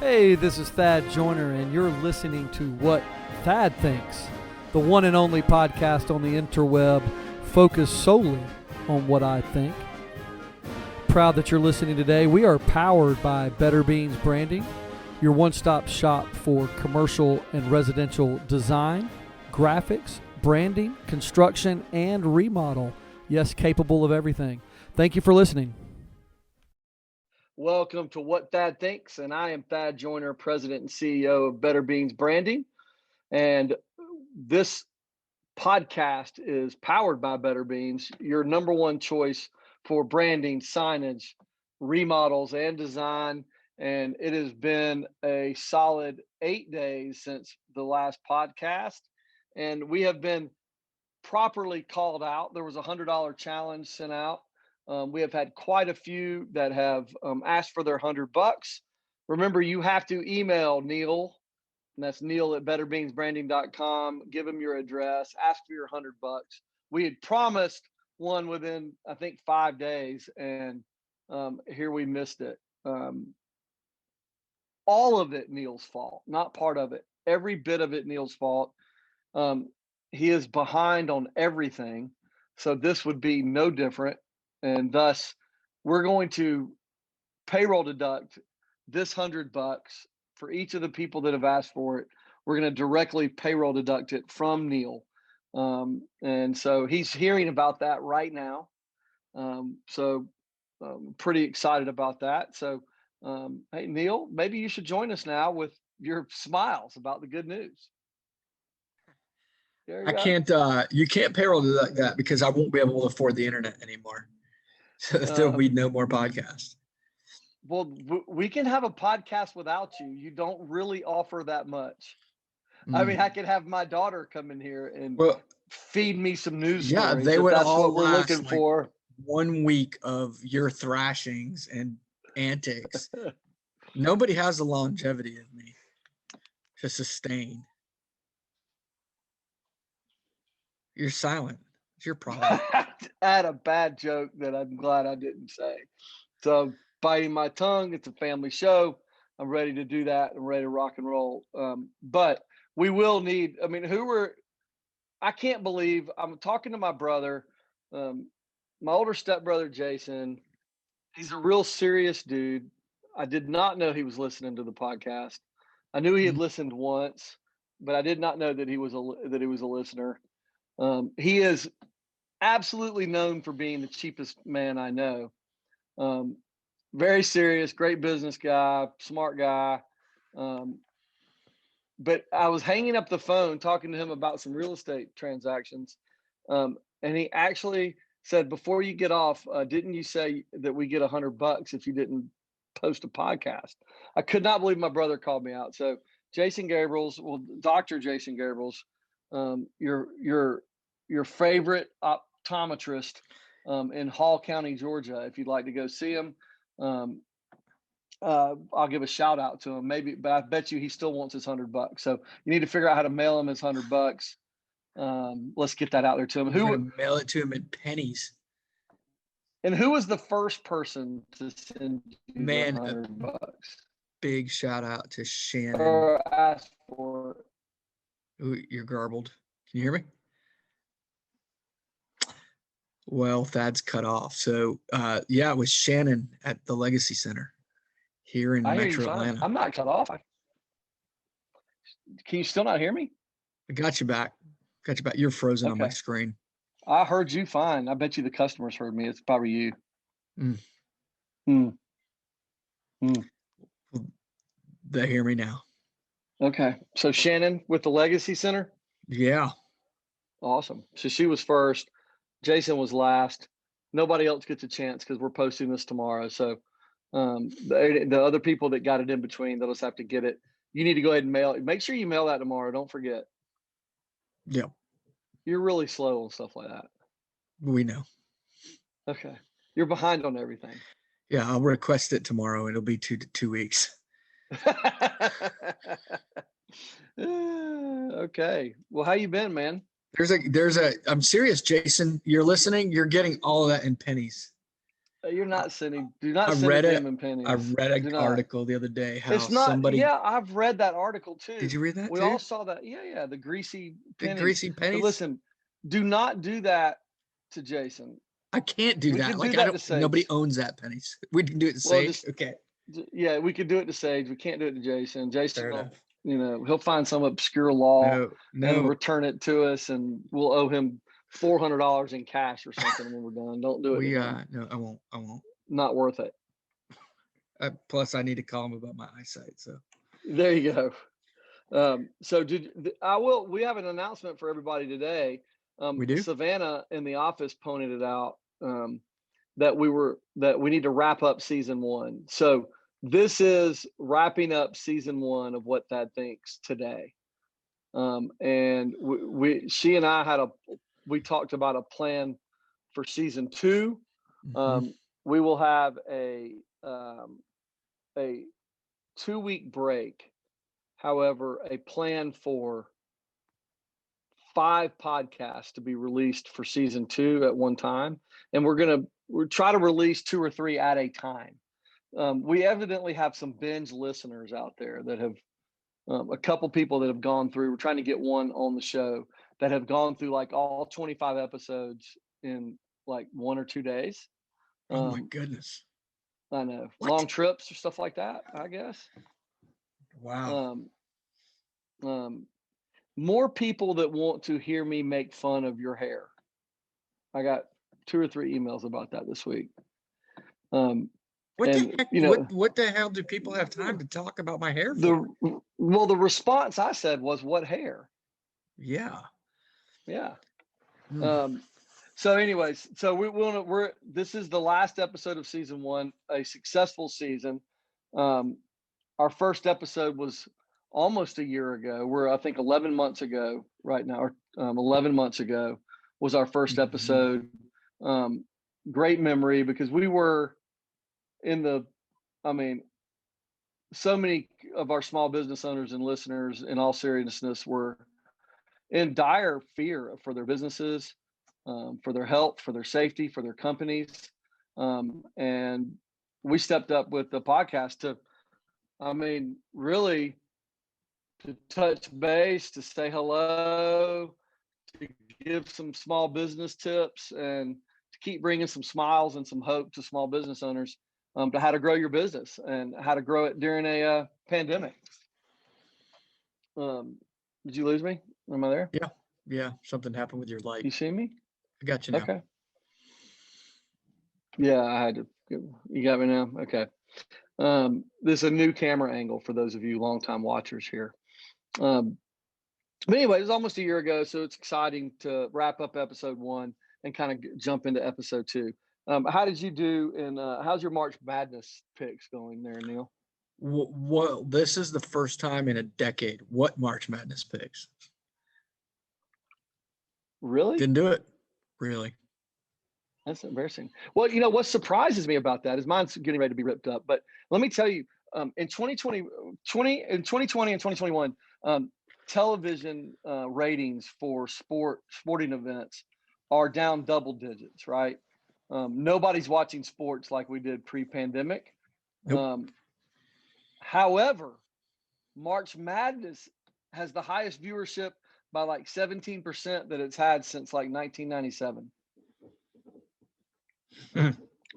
Hey, this is Thad Joyner, and you're listening to What Thad Thinks, the one and only podcast on the interweb focused solely on what I think. Proud that you're listening today. We are powered by Better Beans Branding, your one-stop shop for commercial and residential design, graphics, branding, construction, and remodel. Yes, capable of everything. Thank you for listening. Welcome to What Thad Thinks, and I am Thad Joyner, President and CEO of Better Beans Branding. And this podcast is powered by Better Beans, your number one choice for branding, signage, remodels, and design. And it has been a solid 8 days since the last podcast, and we have been properly called out. There was a $100 challenge sent out. We have had quite a few that have asked for their $100. Remember, you have to email Neil, and that's Neil at betterbeansbranding.com. Give him your address, ask for your $100. We had promised one within, I think, 5 days, and here we missed it. All of it Neil's fault, not part of it. Every bit of it Neil's fault. He is behind on everything, so this would be no different. And thus, we're going to payroll deduct this $100 for each of the people that have asked for it. We're going to directly payroll deduct it from Neil. And so he's hearing about that right now. So pretty excited about that. So, hey, Neil, maybe you should join us now with your smiles about the good news. I can't, you can't payroll deduct that because I won't be able to afford the internet anymore. So there'll be no more podcasts. Well, we can have a podcast without you. You don't really offer that much. I mean, I could have my daughter come in here and feed me some news stories. They would that's all what we're looking for. 1 week of your thrashings and antics. Nobody has the longevity of me to sustain. You're silent. It's your problem. I had a bad joke that I'm glad I didn't say. So biting my tongue. It's a family show. I'm ready to do that. I'm ready to rock and roll. But we will need, I mean, I can't believe I'm talking to my brother, my older stepbrother, Jason. He's a real serious dude. I did not know he was listening to the podcast. I knew he had listened once, but I did not know that he was a listener. He is absolutely known for being the cheapest man I know. Very serious, great business guy, smart guy. But I was hanging up the phone talking to him about some real estate transactions. And he actually said, before you get off, didn't you say that we get $100 if you didn't post a podcast? I could not believe my brother called me out. So Jason Gabriels, Dr. Jason Gabriels, your favorite optometrist in Hall County, Georgia. If you'd like to go see him, I'll give a shout out to him. Maybe, but I bet you he still wants his $100. So you need to figure out how to mail him his $100. Let's get that out there to him. Who mail it to him in pennies? And who was the first person to send you $100? Big shout out to Shannon. Or ask for it. Ooh, you're garbled. Can you hear me? Well, Thad's cut off. So, it was Shannon at the Legacy Center here in Metro Atlanta. I'm not cut off. Can you still not hear me? I got you back. You're frozen on my screen. I heard you fine. I bet you the customers heard me. It's probably you. They hear me now. Okay. So Shannon with the Legacy Center? Yeah. Awesome. So she was first. Jason was last. Nobody else gets a chance because we're posting this tomorrow. So the other people that got it in between, they'll just have to get it. You need to go ahead and mail it. Make sure you mail that tomorrow. Don't forget. Yeah. You're really slow on stuff like that. We know. Okay. You're behind on everything. Yeah, I'll request it tomorrow. It'll be 2 weeks. Okay. Well, how you been, man? I'm serious, Jason. You're listening. You're getting all of that in pennies. You're I, not sending. Do not I send read it to it. him in I pennies. read Do an not. article the other day how It's not. somebody. Yeah, I've read that article Did too. you read that We too? all saw that. Yeah, yeah. The greasy The pennies. greasy But pennies. listen, do not do that to Jason. I can't do We that. could do Like I that don't. to Nobody Sage. owns that pennies. We can do it to Well, Sage. just Okay, yeah, we could do it to Sage. We can't do it to Jason. Jason fair will, enough. he'll find some obscure law No, and no. return it to us, and we'll owe him $400 in cash or something when we're done. Don't do it to We him. no, I won't. I won't. Not worth it. Plus, I need to call him about my eyesight. So There you go. So I will. We have an announcement for everybody today. we do. Savannah in the office pointed it out that we need to wrap up season one. So this is wrapping up season one of What Thad Thinks today. And she and I we talked about a plan for season two. Mhm. We will have a 2-week break. However, a plan for 5 podcasts to be released for season two at one time, and we'll try to release 2 or 3 at a time. We evidently have some binge listeners out there that have a couple people that have gone through. We're trying to get one on the show that have gone through like all 25 episodes in like 1 or 2 days. Oh my goodness! I know, What? long trips or stuff like that, I guess. Wow. More people that want to hear me make fun of your hair. I got 2 or 3 emails about that this week. What the And heck? What the hell do people have time to talk about my hair for? the response I said was, "What hair?" Yeah. Yeah. Mm. So, anyways, so this is the last episode of season one, a successful season. Our first episode was almost a year ago. We're, I think, 11 months ago right now, or 11 months ago was our first Mhm. episode. Great memory because we were I mean, so many of our small business owners and listeners, in all seriousness, were in dire fear for their businesses, for their health, for their safety, for their companies. And we stepped up with the podcast to, really to touch base, to say hello, to give some small business tips, and to keep bringing some smiles and some hope to small business owners to how to grow your business and how to grow it during a pandemic. Did you lose me? Am I there? Yeah. Yeah. Something happened with your light. You see me? I got you now. Okay. Yeah, I had to. You got me now? Okay. This is a new camera angle for those of you longtime watchers here. But anyway, it was almost a year ago, so it's exciting to wrap up episode one and kind of jump into episode two. How did you do? And how's your March Madness picks going there, Neil? Well, this is the first time in a decade. What March Madness picks? Really? Didn't do it. Really? That's embarrassing. Well, what surprises me about that is mine's getting ready to be ripped up. But let me tell you, in 2020 and 2021, television ratings for sporting events are down double digits, right? Nobody's watching sports like we did pre-pandemic. Nope. However, March Madness has the highest viewership by like 17% that it's had since like 1997.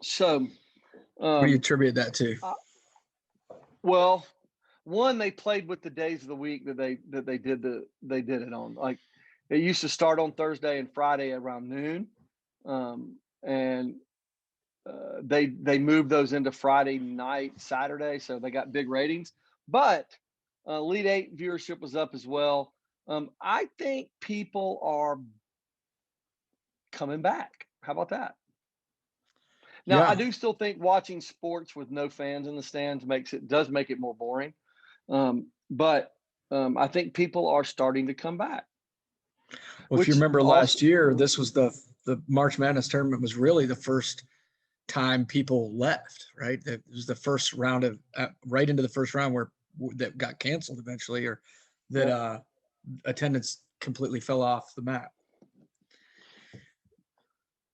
So, What do you attribute that to? well, one, they played with the days of the week that they did it on. Like it used to start on Thursday and Friday around noon, and they moved those into Friday night, Saturday, so they got big ratings. But Elite Eight viewership was up as well. I think people are coming back. How about that? Now, I Yeah. do still think watching sports with no fans in the stands does make it more boring. But I think people are starting to come back. Well, if you Which remember also, last year, this was the March Madness tournament was really the first time people left, right? It was the first round of right into the first round where that got canceled eventually, or that yeah. Attendance completely fell off the map.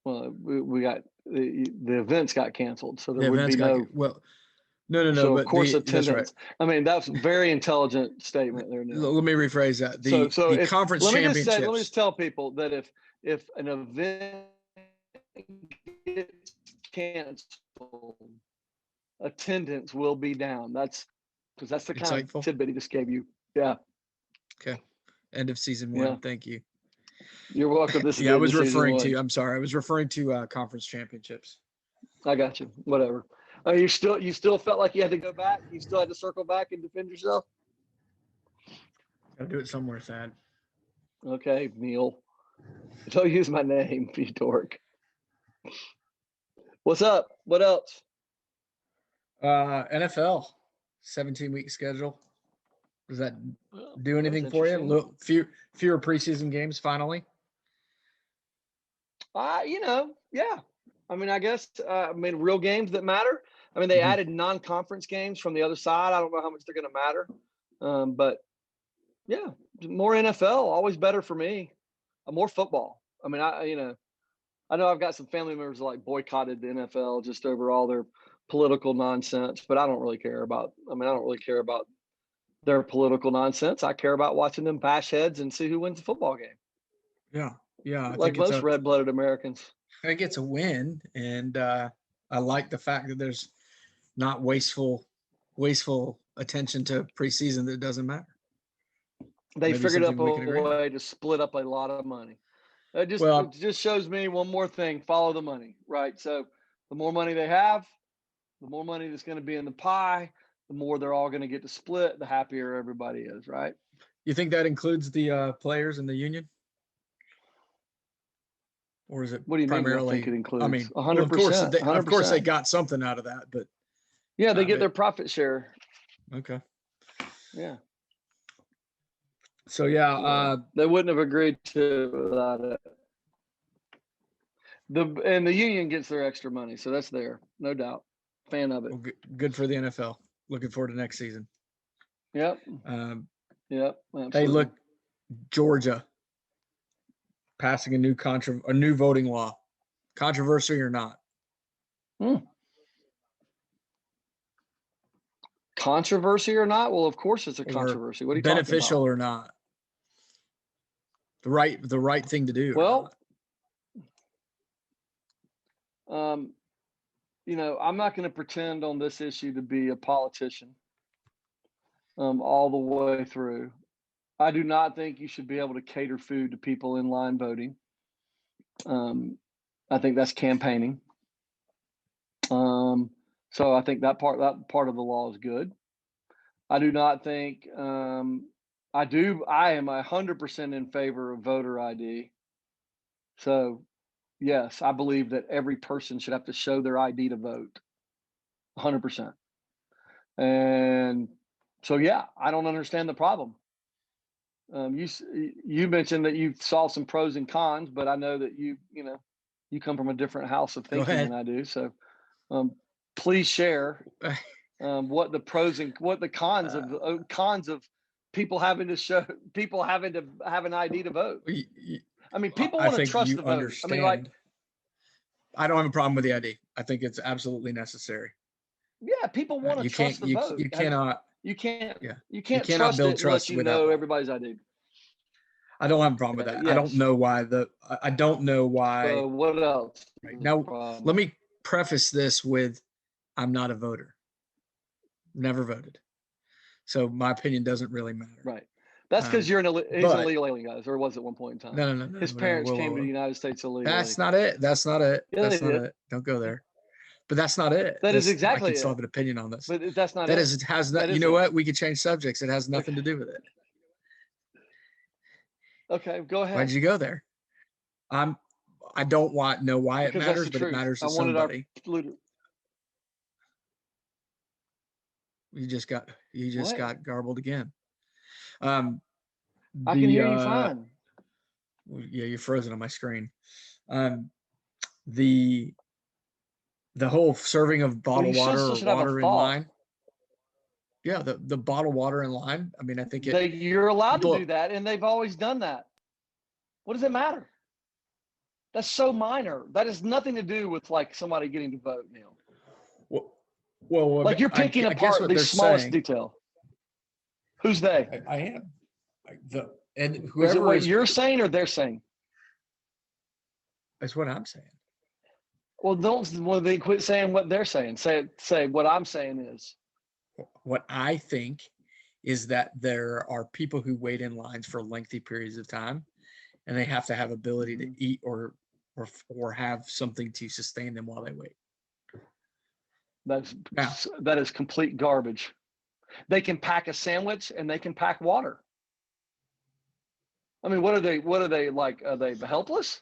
Well, we got the events got canceled, so there The would events be got no. well. No. So of But course that's right. attendance. I mean, that's a very intelligent statement there, Neil. Let me rephrase that. So The if conference let me just championships. tell people that if an event gets canceled, attendance will be down. That's because that's the kind Insightful. of tidbit he just gave you. Yeah. Okay. End of season 1. Yeah. Thank you. You're welcome. This is Yeah, I was referring to. I'm sorry. I was referring to conference championships. I got you. Whatever. You still felt like you had to go back. You still had to circle back and defend yourself. Gotta do it somewhere, Thad. Okay, Neil. Don't use my name, you dork. What's up? What else? NFL 17-week schedule. Does that do anything for you? Interesting. Fewer preseason games finally. Yeah. I mean, I guess. Real games that matter. I mean, they Mhm. added non-conference games from the other side. I don't know how much they're going to matter, but yeah, more NFL, always better for me. More football. I mean, I know I've got some family members that like boycotted the NFL just over all their political nonsense, but I don't really care about. I don't really care about their political nonsense. I care about watching them bash heads and see who wins the football game. Yeah. I Like most red-blooded Americans. I think it's a win, and I like the fact that there's not wasteful attention to preseason that doesn't matter. They figured out a way to split up a lot of money. It just shows me one more thing: follow the money, right? So the more money they have, the more money that's going to be in the pie, the more they're all going to get to split, the happier everybody is, right? You think that includes the players in the union? Or is it what do you primarily? Mean, I think it includes. I mean, 100%. Well, of course they got something out of that, but yeah, they get their profit share. Okay. Yeah. So yeah, they wouldn't have agreed to without it. The union gets their extra money, so that's there, no doubt. Fan of it. Well, good for the NFL. Looking forward to next season. Yep. Yep. Absolutely. Hey, look, Georgia passing a new voting law. Controversy or not? Controversy or not? Well, of course it's a controversy. What are you talking about? Beneficial or not? The right thing to do. Well, I'm not going to pretend on this issue to be a politician all the way through. I do not think you should be able to cater food to people in line voting. I think that's campaigning. So I think that part of the law is good. I do not think I am 100% in favor of voter ID. So yes, I believe that every person should have to show their ID to vote. 100%. And so yeah, I don't understand the problem. You mentioned that you saw some pros and cons, but I know that you come from a different house of thinking than I do. So please share what the pros and what the cons of people having to have an ID to vote. I mean, people want to trust the vote. I mean, I don't have a problem with the ID. I think it's absolutely necessary. Yeah, people want to trust the vote. You cannot. You can't. Yeah. You can't trust build it trust unless you know everybody's ID. I don't have a problem with that. Yes. I don't know why. So what else? Right. Now, let me preface this with, I'm not a voter. Never voted. So my opinion doesn't really matter. Right. That's because he's an illegal alien, guys, or was at one point in time. No. His parents came to the United States illegally. That's not it. Yeah, that's not it. Don't go there. But that's not it. That is exactly I can still have an opinion on this. But that's not it. It has not. You know what? We could change subjects. It has nothing to do with it. Okay, go ahead. Why did you go there? I don't know why it matters, but it matters to somebody. You just got garbled again. I can hear you fine. Yeah, you're frozen on my screen. The whole serving of bottled water or water in line. Yeah, the bottled water in line. I mean, I think you're allowed to do that, and they've always done that. What does it matter? That's so minor. That has nothing to do with like somebody getting to vote, Neil. Well, Like you're I picking guess apart what the they're smallest saying. detail. Who's they? I am. And Is it whoever what is you're saying or they're saying? That's what I'm saying. Well, they quit saying what they're saying. Say what I'm saying is. What I think is that there are people who wait in lines for lengthy periods of time, and they have to have ability to eat or have something to sustain them while they wait. That is complete garbage. They can pack a sandwich and they can pack water. I mean, what are they like? Are they helpless?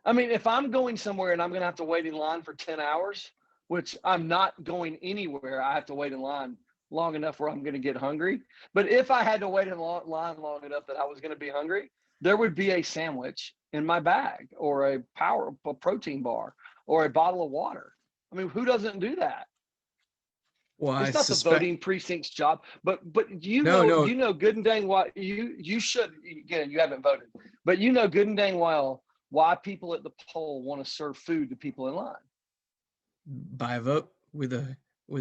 I mean, if I'm going somewhere and I'm going to have to wait in line for 10 hours, which I'm not going anywhere, I have to wait in line long enough where I'm going to get hungry. But if I had to wait in line long enough that I was going to be hungry, there would be a sandwich in my bag or a protein bar or a bottle of water. I mean, who doesn't do that? Well, it's not the voting precinct's job, but you know good and dang well you should, again, you haven't voted, but you know good and dang well why people at the poll want to serve food to people in line. By a vote with a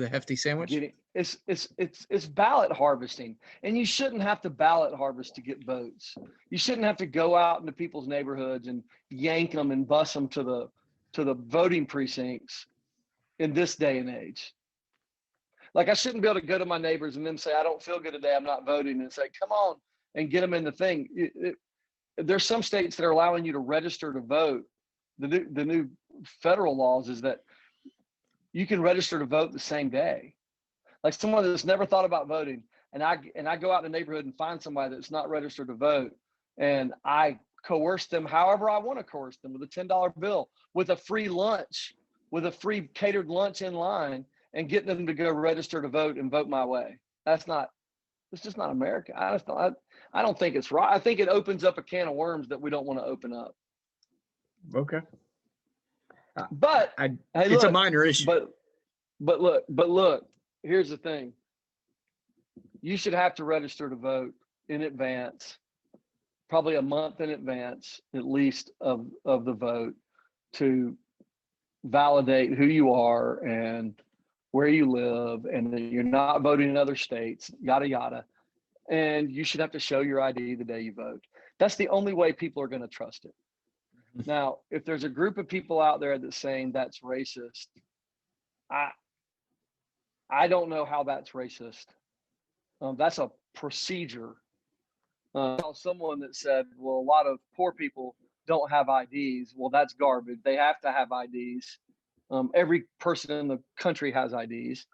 hefty sandwich. It's ballot harvesting, and you shouldn't have to ballot harvest to get votes. You shouldn't have to go out into people's neighborhoods and yank them and bus them to the voting precincts in this day and age. Like, I shouldn't be able to go to my neighbors and them say, I don't feel good today, I'm not voting, and say, come on and get them in the thing. There's some states that are allowing you to register to vote. The new federal laws is that you can register to vote the same day. Like, someone that's never thought about voting, and I go out in the neighborhood and find somebody that's not registered to vote, and I coerce them however I want to coerce them, with a $10 bill, with a free lunch, with a free catered lunch in line, and get them to go register to vote and vote my way. It's just not America. I don't think it's right. I think it opens up a can of worms that we don't want to open up. Okay. But it's a minor issue. But look, here's the thing. You should have to register to vote in advance, probably a month in advance, at least, of the vote, to validate who you are and where you live, and that you're not voting in other states, yada, yada. And you should have to show your ID the day you vote. That's the only way people are going to trust it. Now, if there's a group of people out there that's saying that's racist, I don't know how that's racist. That's a procedure. Someone that said, well, a lot of poor people don't have IDs. Well, that's garbage. They have to have IDs. Every person in the country has IDs.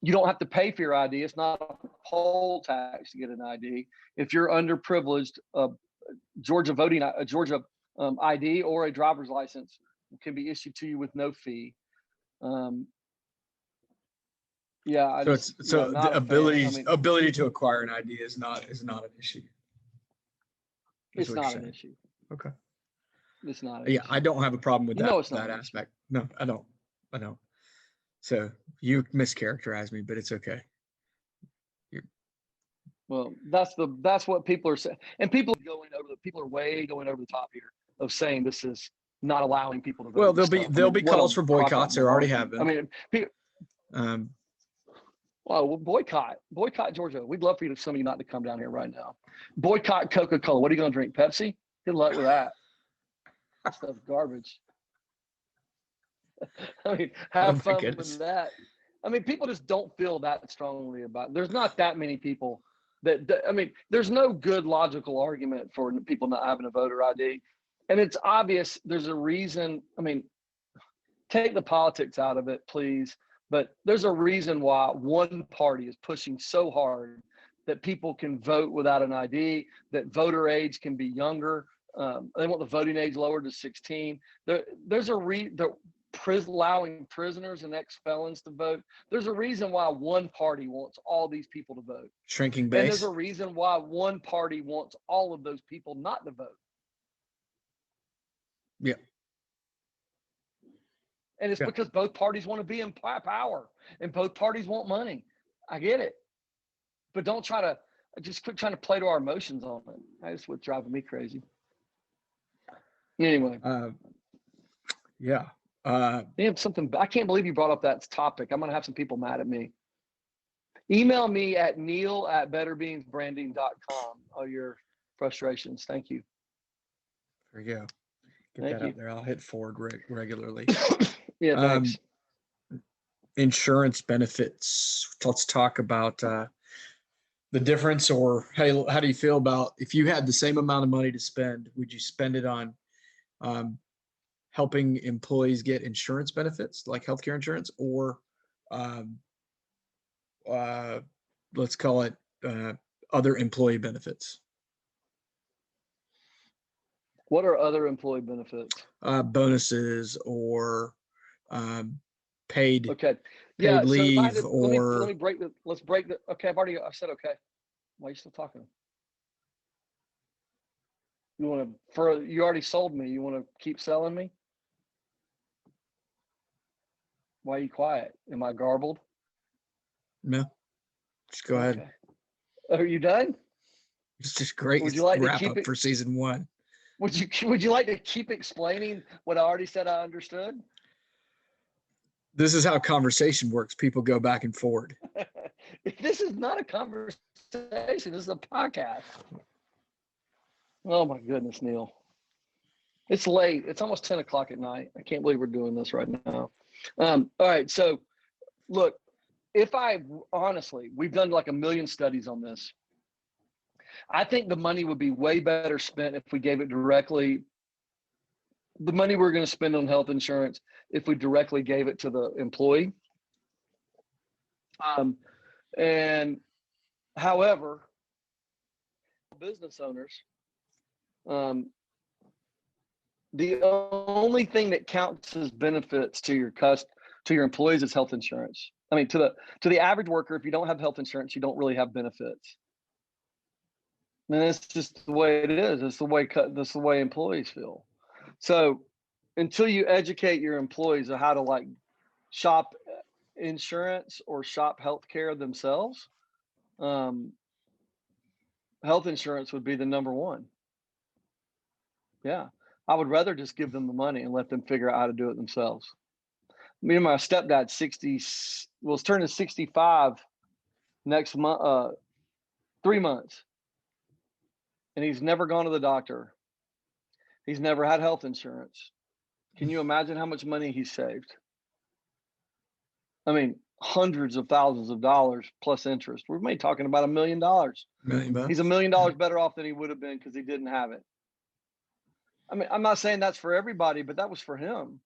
You don't have to pay for your ID. It's not a poll tax to get an ID. If you're underprivileged, Georgia ID or a driver's license can be issued to you with no fee. The ability to acquire an ID is not an issue. It's not an issue. Okay. It's not. Yeah, I don't have a problem with that aspect. No, I don't. So you mischaracterized me, but it's okay. Well, that's what people are saying, and people are way going over the top here of saying this is not allowing people to vote. Well, there'll be calls for boycotts. There already have been. I mean, well, boycott Georgia. We'd love for some of you not to come down here right now. Boycott Coca-Cola. What are you going to drink? Pepsi? Good luck with that. That stuff's garbage. I mean, have fun with that. I mean, people just don't feel that strongly about it. There's not that many people I mean, there's no good logical argument for people not having a voter ID. And it's obvious there's a reason. I mean, take the politics out of it, please. But there's a reason why one party is pushing so hard that people can vote without an ID, that voter age can be younger. They want the voting age lowered to 16. There's allowing prisoners and ex-felons to vote. There's a reason why one party wants all these people to vote. Shrinking base. And there's a reason why one party wants all of those people not to vote. Yeah. And it's because both parties want to be in power and both parties want money. I get it. But don't quit trying to play to our emotions on it. That's what's driving me crazy. Anyway, Yeah. they have something. I can't believe you brought up that topic. I'm going to have some people mad at me. Email me at neil@betterbeansbranding.com. All your frustrations. Thank you. There you go. Get Thank that you. up there. I'll hit forward regularly. Yeah, thanks. Insurance benefits. Let's talk about the difference, or how do you feel about if you had the same amount of money to spend, would you spend it on helping employees get insurance benefits like healthcare insurance, or let's call it other employee benefits? What are other employee benefits? Bonuses or paid Okay. Yeah. So if I had leave, to, let or me break the. Let's break the. Okay, I've said okay. Why are you still talking? You already sold me. You want to keep selling me? Why are you quiet? Am I garbled? no, just go ahead. Okay. Are you done? It's just great. Would It's you like the to wrap keep up it? for season 1. Would you like to keep explaining what I already said I understood? This is how conversation works. People go back and forward. This is not a conversation. This is a podcast. Oh my goodness, Neil. It's late. It's almost 10 o'clock at night. I can't believe we're doing this right now. All right. So look, we've done like 1 million studies on this. I think the money would be way better spent if we gave it directly. The money we're going to spend on health insurance, if we directly gave it to the employee. And however, business owners, the only thing that counts as benefits to your employees is health insurance. I mean, to the average worker, if you don't have health insurance, you don't really have benefits. And it's just the way it is. That's the way employees feel. So until you educate your employees on how to like shop insurance or shop healthcare themselves, health insurance would be the number one. Yeah. I would rather just give them the money and let them figure out how to do it themselves. Me and my stepdad, 60, well, it's turning 65 next month, 3 months. And he's never gone to the doctor. He's never had health insurance. Can you imagine how much money he saved? I mean, hundreds of thousands of dollars plus interest. We're maybe talking about $1 million. $1 million. He's $1 million better off than he would have been because he didn't have it. I mean, I'm not saying that's for everybody, but that was for him.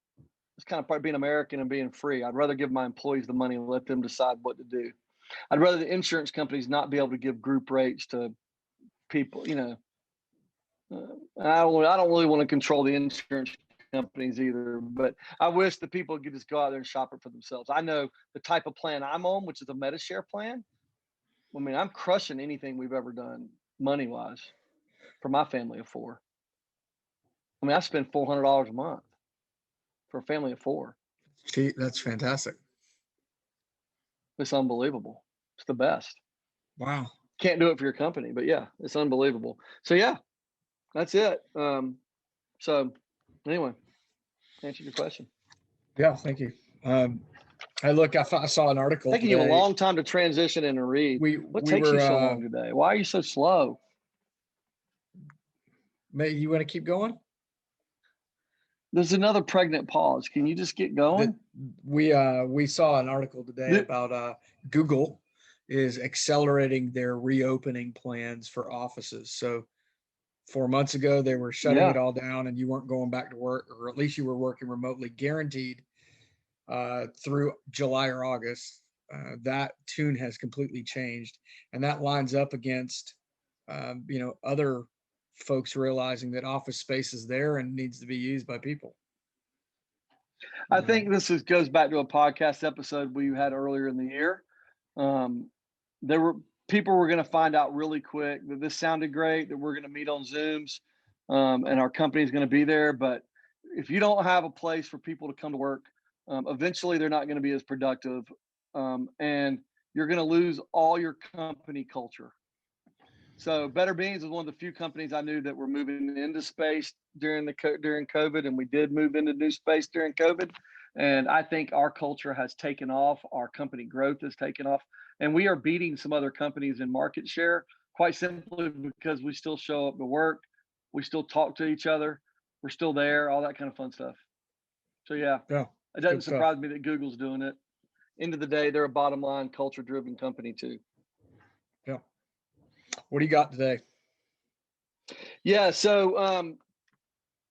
It's kind of part of being American and being free. I'd rather give my employees the money and let them decide what to do. I'd rather the insurance companies not be able to give group rates to people, you know. I don't really want to control the insurance companies either, but I wish the people could just go out there and shop it for themselves. I know the type of plan I'm on, which is a MetaShare plan. I mean, I'm crushing anything we've ever done money-wise for my family of 4. I mean, I spend $400 a month for a family of 4. Gee, that's fantastic. It's unbelievable. It's the best. Wow. Can't do it for your company, but yeah, it's unbelievable. So yeah, that's it. So anyway, answer your question. Yeah, thank you. I saw an article Taking today. you a long time to transition and to read. What takes you so long today? Why are you so slow? You want to keep going? There's another pregnant pause. Can you just get going? We saw an article today about Google is accelerating their reopening plans for offices. So 4 months ago, they were shutting it all down and you weren't going back to work, or at least you were working remotely, guaranteed through July or August. That tune has completely changed. And that lines up against, other folks realizing that office space is there and needs to be used by people. I think this goes back to a podcast episode we had earlier in the year. People were going to find out really quick that this sounded great, that we're going to meet on Zooms, and our company is going to be there. But if you don't have a place for people to come to work, eventually they're not going to be as productive, and you're going to lose all your company culture. So Better Beans was one of the few companies I knew that were moving into space during COVID, and we did move into new space during COVID. And I think our culture has taken off. Our company growth has taken off, and we are beating some other companies in market share quite simply because we still show up to work, we still talk to each other, we're still there, all that kind of fun stuff. So yeah, Yeah, it doesn't good stuff. surprise me that Google's doing it. End of the day, they're a bottom line, culture driven company too. Yeah. What do you got today? Yeah. So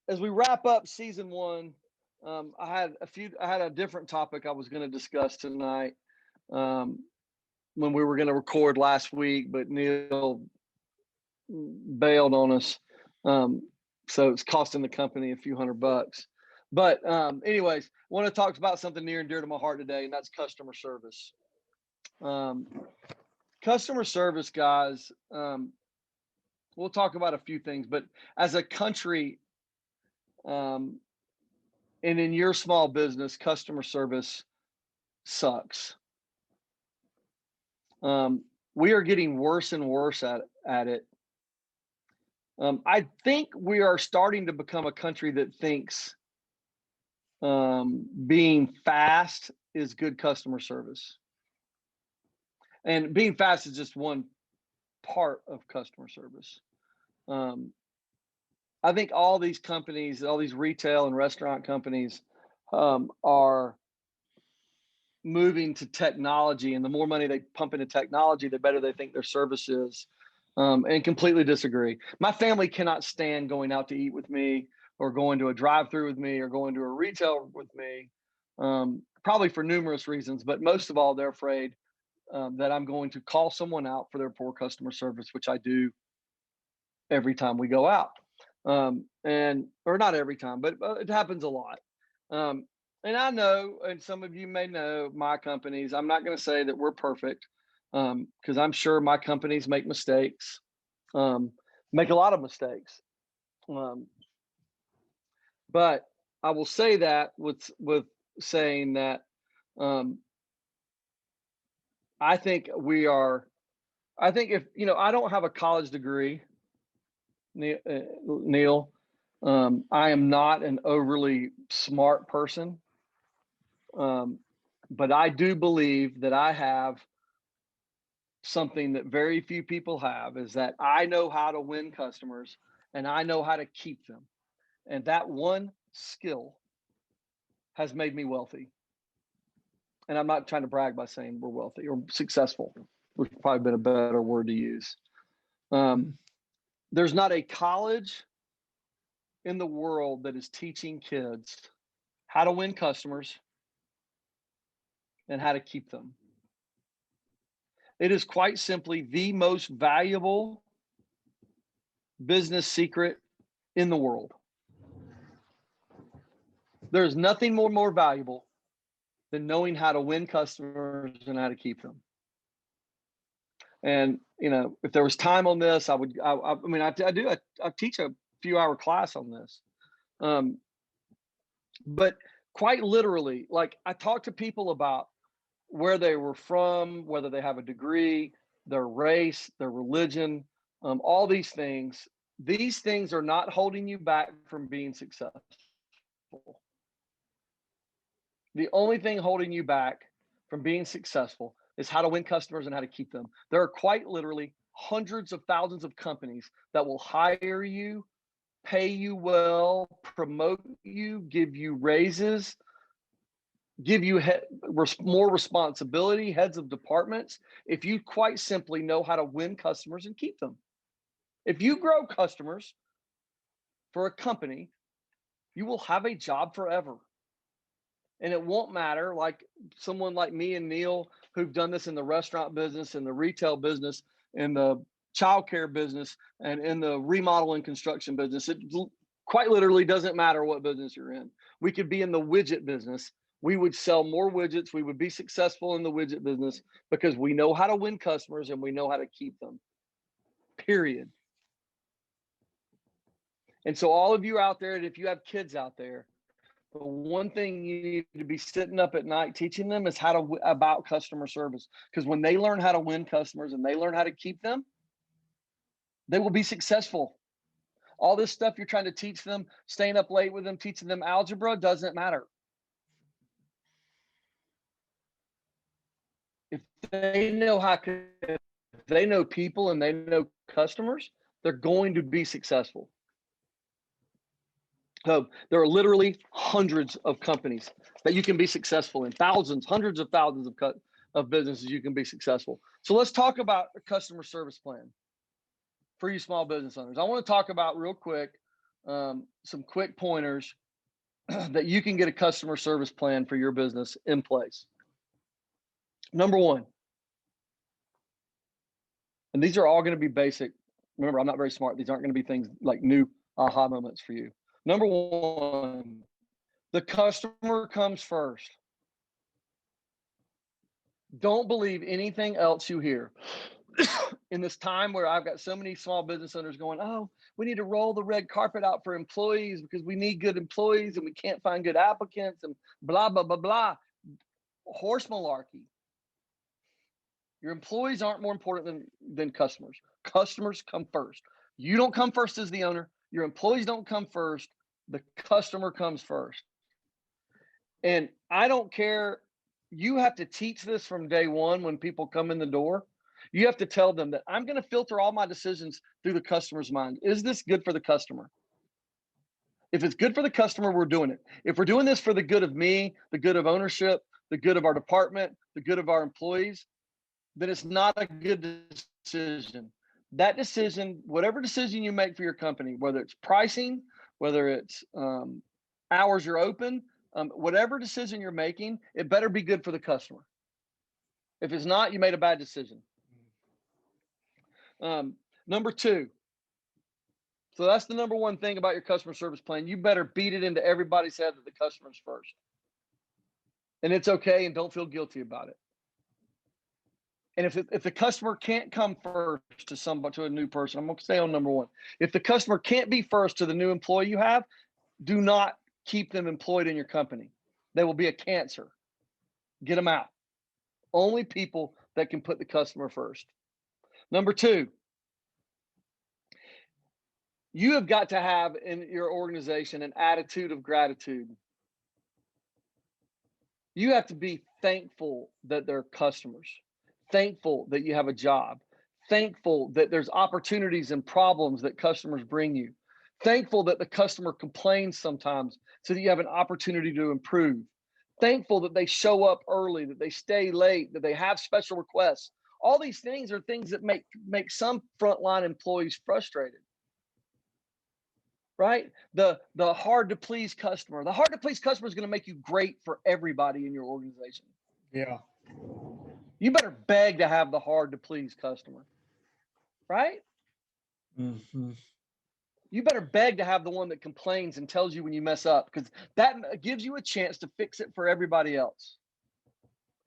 as we wrap up season one, I had a different topic I was going to discuss tonight when we were going to record last week, but Neil bailed on us. So it's costing the company a few $100. But anyways, I want to talk about something near and dear to my heart today, and that's customer service. Customer service, guys, we'll talk about a few things, but as a country, and in your small business, customer service sucks. We are getting worse and worse at it. I think we are starting to become a country that thinks being fast is good customer service. And being fast is just one part of customer service. I think all these companies, all these retail and restaurant companies are moving to technology, and the more money they pump into technology, the better they think their service is. And completely disagree. My family cannot stand going out to eat with me or going to a drive-through with me or going to a retail with me, probably for numerous reasons, but most of all, they're afraid that I'm going to call someone out for their poor customer service, which I do every time we go out. Or not every time, but it happens a lot. And I know, and some of you may know my companies, I'm not going to say that we're perfect, because I'm sure my companies make mistakes, make a lot of mistakes. But I will say that with saying that I think if, I don't have a college degree, Neil. I am not an overly smart person. But I do believe that I have something that very few people have, is that I know how to win customers and I know how to keep them. And that one skill has made me wealthy. And I'm not trying to brag by saying we're wealthy or successful, which would probably been a better word to use. There's not a college in the world that is teaching kids how to win customers and how to keep them. It is quite simply the most valuable business secret in the world. There's nothing more valuable than knowing how to win customers and how to keep them. And, if there was time on this, I teach a few hour class on this. But quite literally, like, I talk to people about where they were from, whether they have a degree, their race, their religion, all these things. These things are not holding you back from being successful. The only thing holding you back from being successful is how to win customers and how to keep them. There are quite literally hundreds of thousands of companies that will hire you, pay you well, promote you, give you raises, give you more responsibility, heads of departments, if you quite simply know how to win customers and keep them. If you grow customers for a company, you will have a job forever. And it won't matter, like someone like me and Neil, who've done this in the restaurant business, in the retail business, in the childcare business, and in the remodel and construction business. It quite literally doesn't matter what business you're in. We could be in the widget business. We would sell more widgets. We would be successful in the widget business because we know how to win customers and we know how to keep them, period. And so all of you out there, and if you have kids out there, the one thing you need to be sitting up at night teaching them is about customer service. Because when they learn how to win customers and they learn how to keep them, They will be successful. All this stuff you're trying to teach them, staying up late with them, teaching them algebra, doesn't matter. If they know people and they know customers, they're going to be successful. So there are literally hundreds of companies that you can be successful in, thousands, hundreds of thousands of businesses you can be successful. So let's talk about a customer service plan for you small business owners. I want to talk about real quick some quick pointers that you can get a customer service plan for your business in place. Number one, and these are all going to be basic. Remember, I'm not very smart. These aren't going to be things like new aha moments for you. Number one, the customer comes first. Don't believe anything else you hear. In this time where I've got so many small business owners going, oh, we need to roll the red carpet out for employees because we need good employees and we can't find good applicants and blah, blah, blah, blah. Horse malarkey. Your employees aren't more important than customers. Customers come first. You don't come first as the owner. Your employees don't come first. The customer comes first. And I don't care. You have to teach this from day one when people come in the door. You have to tell them that I'm going to filter all my decisions through the customer's mind. Is this good for the customer? If it's good for the customer, we're doing it. If we're doing this for the good of me, the good of ownership, the good of our department, the good of our employees, then it's not a good decision. That decision, whatever decision you make for your company, whether it's pricing, whether it's hours you're open, whatever decision you're making, it better be good for the customer. If it's not, you made a bad decision. Number two, so that's the number one thing about your customer service plan. You better beat it into everybody's head that the customer's first. And it's okay, and don't feel guilty about it. And if the customer can't come first to a new person, I'm going to stay on number one. If the customer can't be first to the new employee you have, do not keep them employed in your company. They will be a cancer. Get them out. Only people that can put the customer first. Number two, you have got to have in your organization an attitude of gratitude. You have to be thankful that they're customers, thankful that you have a job, thankful that there's opportunities and problems that customers bring you, thankful that the customer complains sometimes so that you have an opportunity to improve, thankful that they show up early, that they stay late, that they have special requests. All these things are things that make some frontline employees frustrated. Right? The hard to please customer. The hard to please customer is going to make you great for everybody in your organization. Yeah. You better beg to have the hard to please customer. Right? Mm-hmm. You better beg to have the one that complains and tells you when you mess up, because that gives you a chance to fix it for everybody else.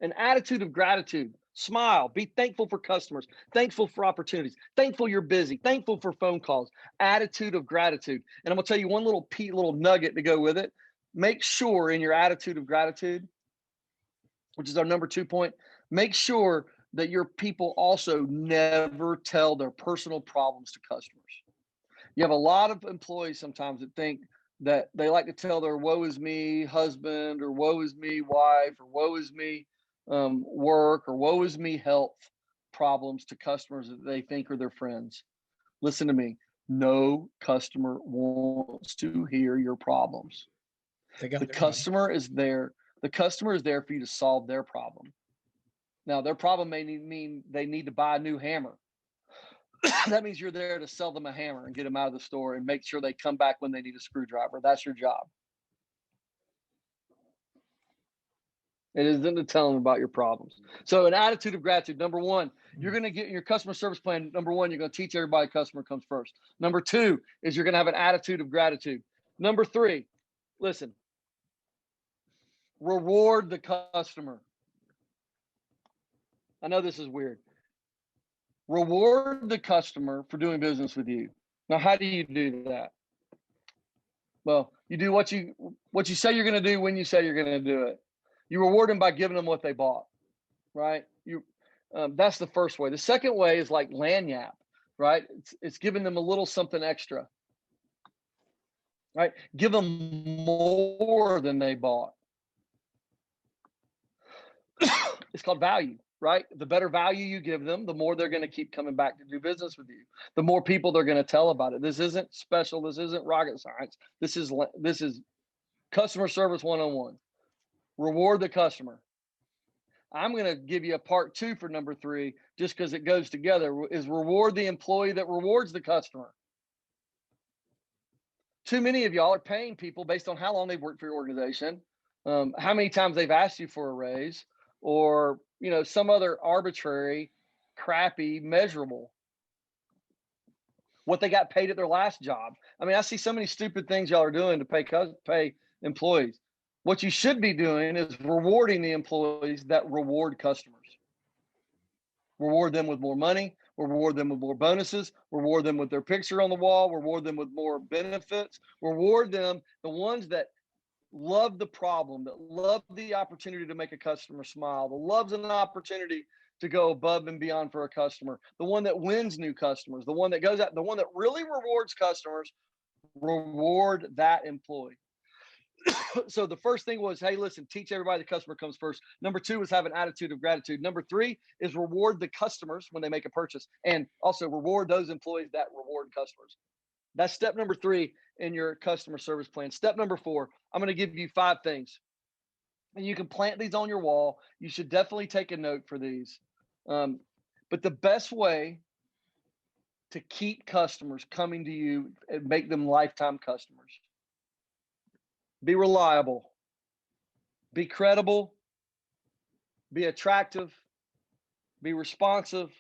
An attitude of gratitude. Smile. Be thankful for customers. Thankful for opportunities. Thankful you're busy. Thankful for phone calls. Attitude of gratitude. And I'm going to tell you one little nugget to go with it. Make sure in your attitude of gratitude, which is our number 2 point, make sure that your people also never tell their personal problems to customers. You have a lot of employees sometimes that think that they like to tell their woe is me husband, or woe is me wife, or woe is me work, or woe is me health problems to customers that they think are their friends. Listen to me. No customer wants to hear your problems. The customer is there. The customer is there for you to solve their problem. Now, their problem may mean they need to buy a new hammer. That means you're there to sell them a hammer and get them out of the store and make sure they come back when they need a screwdriver. That's your job. It isn't to tell them about your problems. So an attitude of gratitude. Number one, you're going to get in your customer service plan. Number one, you're going to teach everybody customer comes first. Number two is you're going to have an attitude of gratitude. Number three, listen, reward the customer. I know this is weird. Reward the customer for doing business with you. Now, how do you do that? Well, you do what you say you're going to do when you say you're going to do it. You reward them by giving them what they bought, right? That's the first way. The second way is like lagniappe. right? It's giving them a little something extra, right? Give them more than they bought. It's called value, right? The better value you give them, the more they're going to keep coming back to do business with you. The more people they're going to tell about it. This isn't special. This isn't rocket science. This is customer service 101. Reward the customer. I'm going to give you a part 2 for number 3, just because it goes together, is reward the employee that rewards the customer. Too many of y'all are paying people based on how long they've worked for your organization, how many times they've asked you for a raise, or some other arbitrary, crappy measurable. What they got paid at their last job. I mean, I see so many stupid things y'all are doing to pay employees. What you should be doing is rewarding the employees that reward customers. Reward them with more money, reward them with more bonuses, reward them with their picture on the wall, reward them with more benefits, reward them, the ones that love the problem, that love the opportunity to make a customer smile, that loves an opportunity to go above and beyond for a customer, the one that wins new customers, the one that goes out, the one that really rewards customers, reward that employee. So the first thing was, hey, listen, teach everybody the customer comes first. Number 2 is have an attitude of gratitude. Number 3 is reward the customers when they make a purchase, and also reward those employees that reward customers. That's step number 3 in your customer service plan. Step number 4, I'm going to give you 5 things, and you can plant these on your wall. You should definitely take a note for these. But the best way to keep customers coming to you and make them lifetime customers: be reliable, be credible, be attractive, be responsive,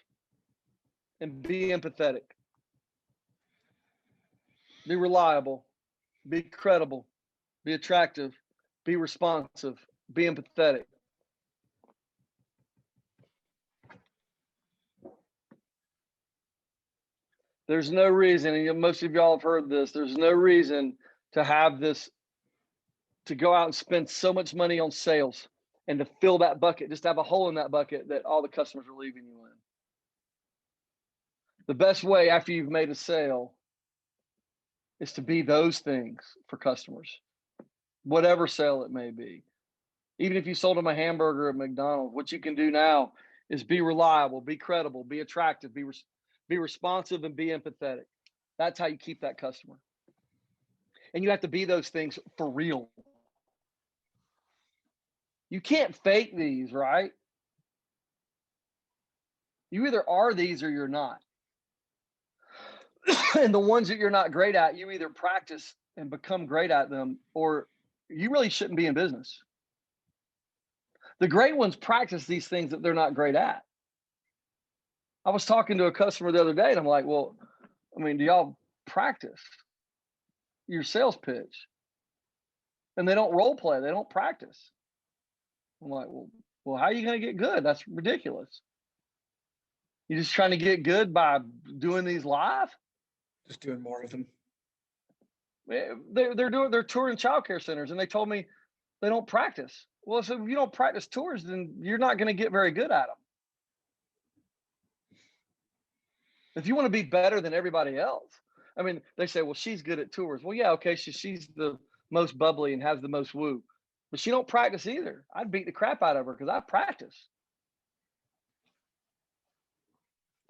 and be empathetic. Be reliable, be credible, be attractive, be responsive, be empathetic. There's no reason, and most of y'all have heard this, there's no reason to have this, to go out and spend so much money on sales and to fill that bucket, just to have a hole in that bucket that all the customers are leaving you in. The best way after you've made a sale is to be those things for customers, whatever sale it may be. Even if you sold them a hamburger at McDonald's, what you can do now is be reliable, be credible, be attractive, be responsive, and be empathetic. That's how you keep that customer. And you have to be those things for real. You can't fake these, right? You either are these or you're not. And the ones that you're not great at, you either practice and become great at them, or you really shouldn't be in business. The great ones practice these things that they're not great at. I was talking to a customer the other day, and I'm like, well, I mean, do y'all practice your sales pitch? And they don't role play, they don't practice. I'm like, well, how are you going to get good? That's ridiculous. You're just trying to get good by doing these live? Just doing more of them. They're touring childcare centers, and they told me they don't practice. Well, so if you don't practice tours, then you're not going to get very good at them. If you want to be better than everybody else, I mean, they say, well, she's good at tours. Well, yeah, okay, she's the most bubbly and has the most woo, but she don't practice either. I'd beat the crap out of her because I practice.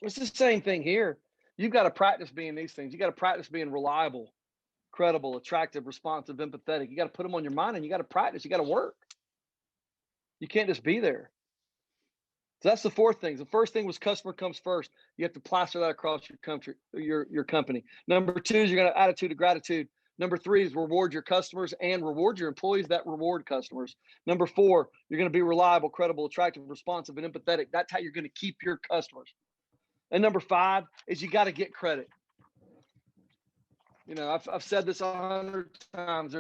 It's the same thing here. You've got to practice being these things. You got to practice being reliable, credible, attractive, responsive, empathetic. You got to put them on your mind, and you got to practice. You got to work. You can't just be there. So that's the 4th thing. The first thing was customer comes first. You have to plaster that across your country, your company. Number 2 is you're going to have attitude of gratitude. Number 3 is reward your customers and reward your employees that reward customers. Number 4, you're going to be reliable, credible, attractive, responsive, and empathetic. That's how you're going to keep your customers. And number 5 is you got to get credit. You know, I've said this 100 times.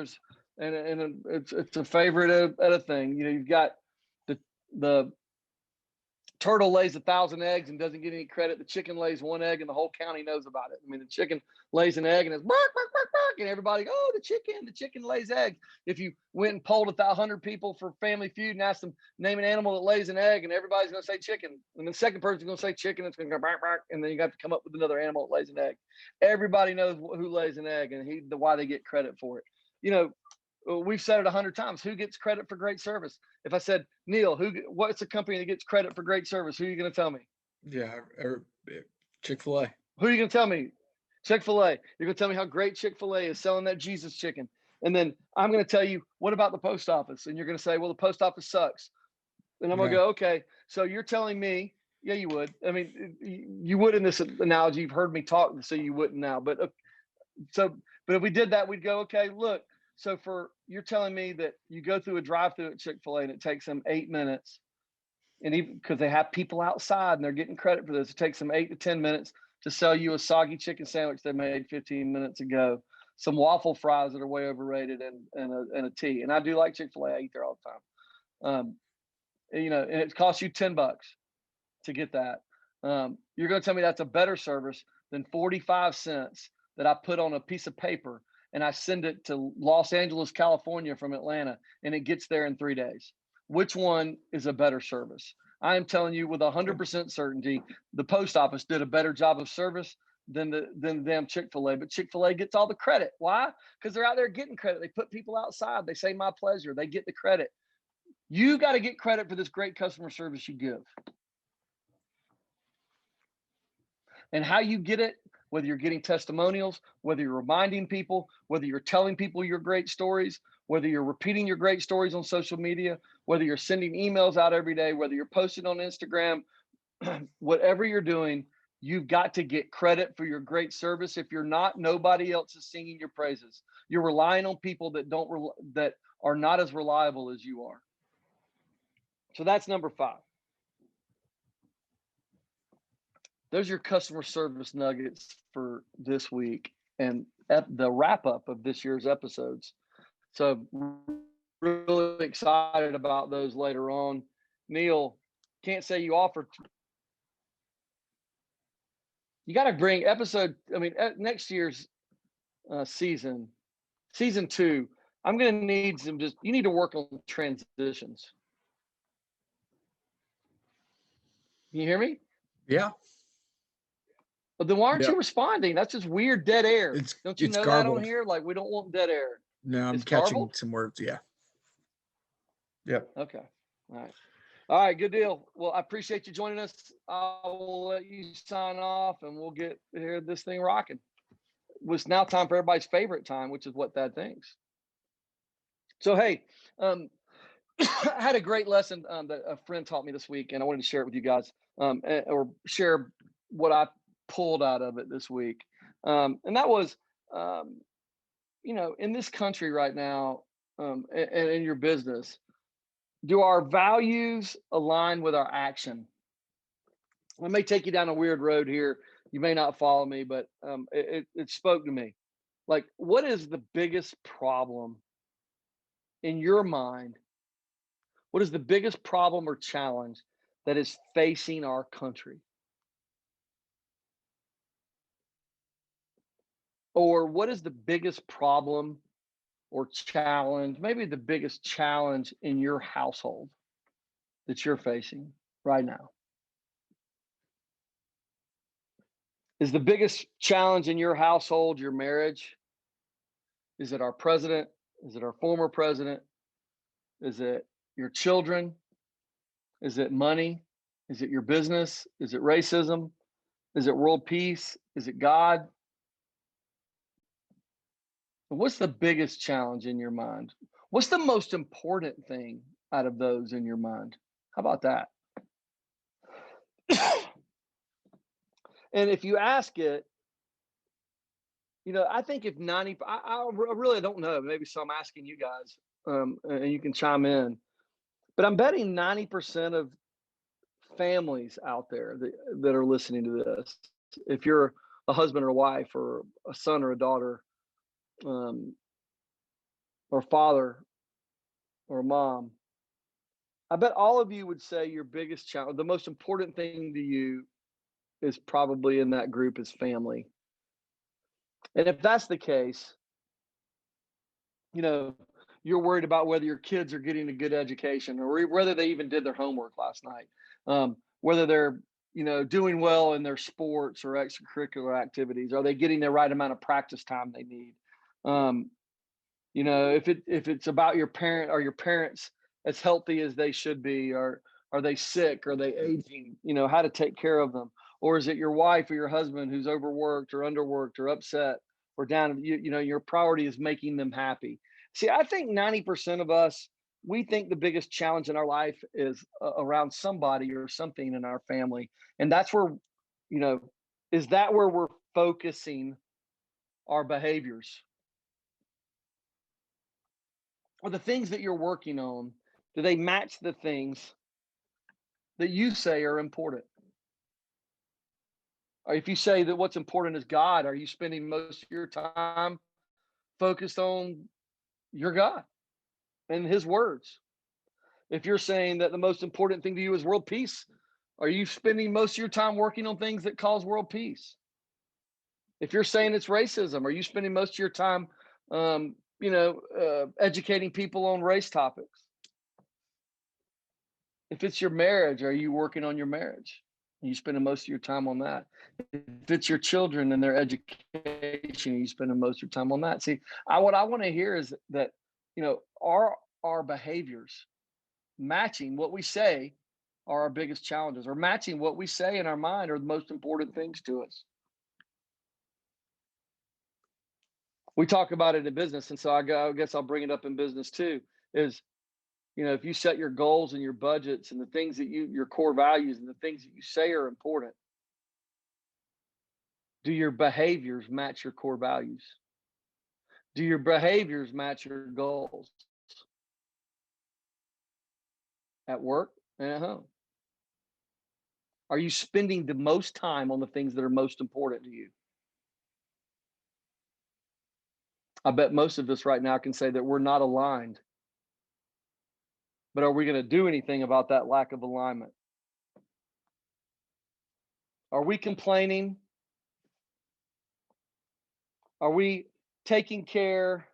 And it's a favorite at a thing. You know, you've got the turtle lays 1,000 eggs and doesn't get any credit. The chicken lays 1 egg and the whole county knows about it. I mean, the chicken lays an egg and it's bark, bark, bark, bark. and everybody, oh, the chicken lays eggs. If you went and polled 100 people for Family Feud and asked them name an animal that lays an egg, and everybody's going to say chicken, and the second person's going to say chicken, it's going to go bark, bark, and then you got to come up with another animal that lays an egg. Everybody knows who lays an egg and why they get credit for it. You know, we've said it 100 times. Who gets credit for great service? If I said, Neil, what's a company that gets credit for great service? Who are you going to tell me? Yeah, Chick-fil-A. Who are you going to tell me? Chick-fil-A. You're going to tell me how great Chick-fil-A is selling that Jesus chicken. And then I'm going to tell you, what about the post office? And you're going to say, well, the post office sucks. And I'm going to go, okay, so you're telling me, yeah, you would. I mean, you would in this analogy. You've heard me talk, so you wouldn't now. But if we did that, we'd go, okay, look. So you're telling me that you go through a drive-through at Chick-fil-A and it takes them 8 minutes. And even because they have people outside and they're getting credit for this, it takes them 8 to 10 minutes to sell you a soggy chicken sandwich they made 15 minutes ago, some waffle fries that are way overrated, and a tea. And I do like Chick-fil-A. I eat there all the time. You know, and it costs you $10 to get that. You're going to tell me that's a better service than 45 cents that I put on a piece of paper and I send it to Los Angeles, California from Atlanta, and it gets there in 3 days. Which one is a better service? I am telling you with 100% certainty, the post office did a better job of service than the damn Chick-fil-A. But Chick-fil-A gets all the credit. Why? Because they're out there getting credit. They put people outside. They say my pleasure. They get the credit. You got to get credit for this great customer service you give. And how you get it, whether you're getting testimonials, whether you're reminding people, whether you're telling people your great stories, whether you're repeating your great stories on social media, whether you're sending emails out every day, whether you're posting on Instagram, whatever you're doing, you've got to get credit for your great service. If you're not, nobody else is singing your praises. You're relying on people that are not as reliable as you are. So that's number 5. Those are your customer service nuggets for this week and at the wrap up of this year's episodes. So really excited about those later on. Neil, can't say you offered. You got to bring next year's season 2, I'm going to need you need to work on transitions. Can you hear me? Yeah. But then why aren't you responding? That's just weird dead air. Don't you know garbled. that on here? Like, we don't want dead air. No, I'm catching some words. Yeah. Yep. Okay. All right. Good deal. Well, I appreciate you joining us. I will let you sign off and we'll get this thing rocking. It's now time for everybody's favorite time, which is what Thad thinks. So, hey, I had a great lesson that a friend taught me this week, and I wanted to share it with you guys, or share what I pulled out of it this week. And that was, in this country right now, and in your business, do our values align with our action? I may take you down a weird road here. You may not follow me, but it spoke to me. Like, what is the biggest problem in your mind? What is the biggest problem or challenge that is facing our country? Or what is the biggest problem or challenge, maybe the biggest challenge in your household that you're facing right now? Is the biggest challenge in your household your marriage? Is it our president? Is it our former president? Is it your children? Is it money? Is it your business? Is it racism? Is it world peace? Is it God? What's the biggest challenge in your mind? What's the most important thing out of those in your mind? How about that? And if you ask it, I think if 90, I really don't know. Maybe so I'm asking you guys, and you can chime in. But I'm betting 90% of families out there that are listening to this, if you're a husband or a wife or a son or a daughter, or father or mom, I bet all of you would say your biggest challenge, the most important thing to you, is probably in that group is family. And if that's the case, you know, you're worried about whether your kids are getting a good education or whether they even did their homework last night, whether they're, doing well in their sports or extracurricular activities. Are they getting the right amount of practice time they need? Um, if it's about your parent, are your parents as healthy as they should be? Or are they sick? Are they aging? How to take care of them? Or is it your wife or your husband who's overworked or underworked or upset or down? Your priority is making them happy. See, I think 90% of us, we think the biggest challenge in our life is around somebody or something in our family. And that's where, you know, is that where we're focusing our behaviors? Or the things that you're working on, do they match the things that you say are important? Or if you say that what's important is God, are you spending most of your time focused on your God and his words? If you're saying that the most important thing to you is world peace, are you spending most of your time working on things that cause world peace? If you're saying it's racism, are you spending most of your time, educating people on race topics? If it's your marriage, are you working on your marriage? Are you spending most of your time on that? If it's your children and their education, are you spending most of your time on that? See, what I want to hear is that, are our behaviors matching what we say are our biggest challenges, or matching what we say in our mind are the most important things to us? We talk about it in business, and so I guess I'll bring it up in business too, is, if you set your goals and your budgets and the things that your core values and the things that you say are important, do your behaviors match your core values? Do your behaviors match your goals at work and at home? Are you spending the most time on the things that are most important to you? I bet most of us right now can say that we're not aligned. But are we going to do anything about that lack of alignment? Are we complaining? Are we taking care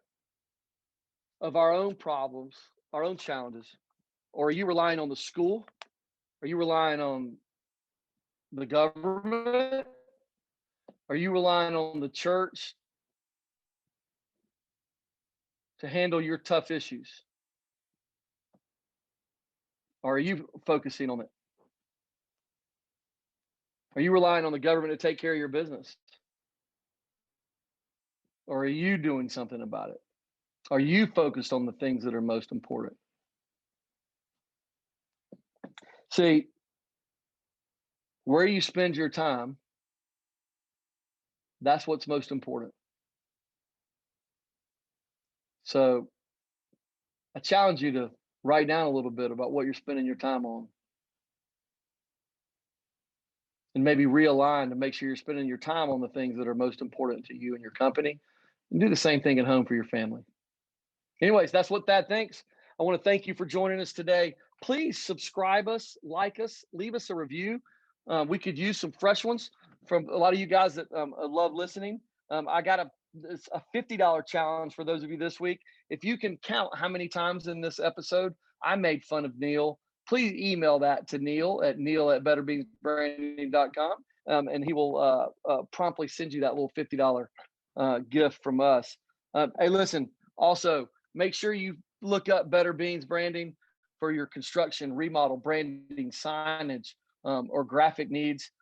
of our own problems, our own challenges? Or are you relying on the school? Are you relying on the government? Are you relying on the church to handle your tough issues? Or are you focusing on it? Are you relying on the government to take care of your business? Or are you doing something about it? Are you focused on the things that are most important? See, where you spend your time, that's what's most important. So I challenge you to write down a little bit about what you're spending your time on, and maybe realign to make sure you're spending your time on the things that are most important to you and your company, and do the same thing at home for your family. Anyways, that's what Thad thinks. I want to thank you for joining us today. Please subscribe us, like us, leave us a review. We could use some fresh ones from a lot of you guys that love listening. I got it's a $50 challenge for those of you this week. If you can count how many times in this episode I made fun of Neil, please email that to Neil at betterbeansbranding.com, and he will promptly send you that little $50 gift from us. Hey, listen, also, make sure you look up Better Beans Branding for your construction, remodel, branding, signage, or graphic needs.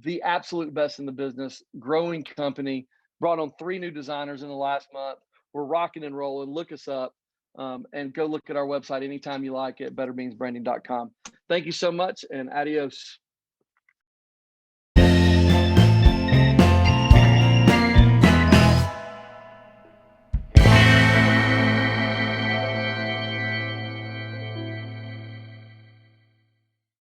The absolute best in the business, growing company, brought on 3 new designers in the last month. We're rocking and rolling. Look us up, and go look at our website anytime you like at betterbeansbranding.com. Thank you so much, and adios.